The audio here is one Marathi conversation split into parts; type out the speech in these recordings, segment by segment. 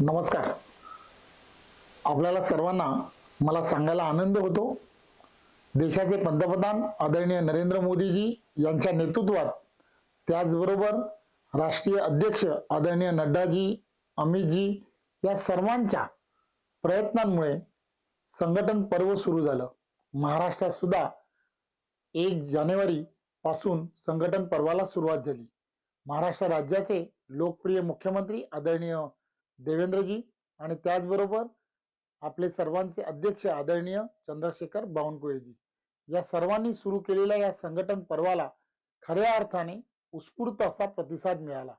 नमस्कार. आपल्याला सर्वांना मला सांगायला आनंद होतो, देशाचे पंतप्रधान आदरणीय नरेंद्र मोदीजी यांच्या नेतृत्वात, त्याचबरोबर राष्ट्रीय अध्यक्ष आदरणीय नड्डाजी, अमितजी या सर्वांच्या प्रयत्नांमुळे संघटन पर्व सुरू झालं. महाराष्ट्रात सुद्धा 1 जानेवारी पासून संघटन पर्वाला सुरुवात झाली. महाराष्ट्र राज्याचे लोकप्रिय मुख्यमंत्री आदरणीय देवेंद्रजी आणि त्याचबरोबर आपले सर्वांचे अध्यक्ष आदरणीय चंद्रशेखर बावनकुळेजी या सर्वांनी सुरू केलेल्या या संघटन पर्वाला खऱ्या अर्थाने उत्स्फूर्त असा प्रतिसाद मिळाला.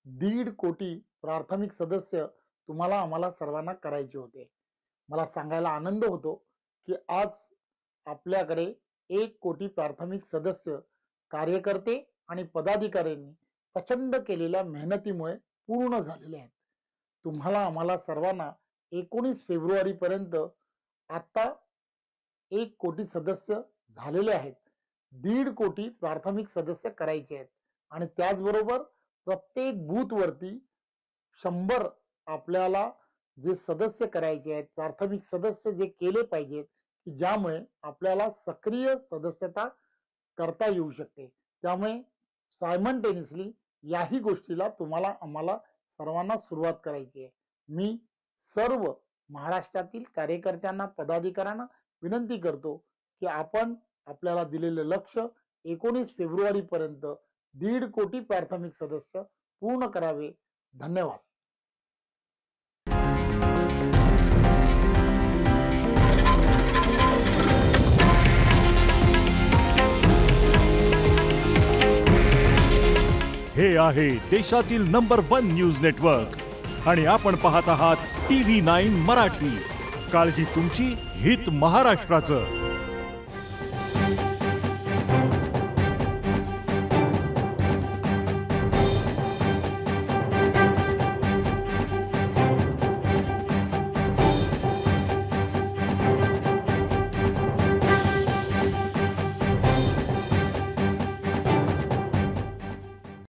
1.5 कोटी प्राथमिक सदस्य तुम्हाला आम्हाला सर्वांना करायचे होते. मला सांगायला आनंद होतो की आज आपल्याकडे 1 कोटी प्राथमिक सदस्य, कार्यकर्ते आणि पदाधिकाऱ्यांनी प्रचंड केलेल्या मेहनतीमुळे पूर्ण झालेले आहेत. तुम्हाला आम्हाला सर्वांना 19 फेब्रुवारी पर्यंत आता 1 कोटी सदस्य झालेले आहेत. 1.5 कोटी प्राथमिक सदस्य करायचे आहेत आणि त्याचबरोबर प्रत्येक बूथ वरती 100 आपल्याला जे सदस्य करायचे आहेत, प्राथमिक सदस्य जे केले पाहिजेत की ज्यामुळे आपल्याला सक्रिय सदस्यता करता येऊ शकते. त्यामुळे सायमल्टेनियसली याही गोष्टीला तुम्हाला आम्हाला सर्वांना सुरुवात करायची आहे. मी सर्व महाराष्ट्रातील कार्यकर्त्यांना, पदाधिकाऱ्यांना विनंती करतो की आपण आपल्याला दिलेले लक्ष्य 19 फेब्रुवारी पर्यंत 1.5 कोटी प्राथमिक सदस्य पूर्ण करावे. धन्यवाद. हे आहे देशातील नंबर 1 न्यूज नेटवर्क आणि आपण पाहत आहात TV9 मराठी. काळजी तुमची, हित महाराष्ट्राचं.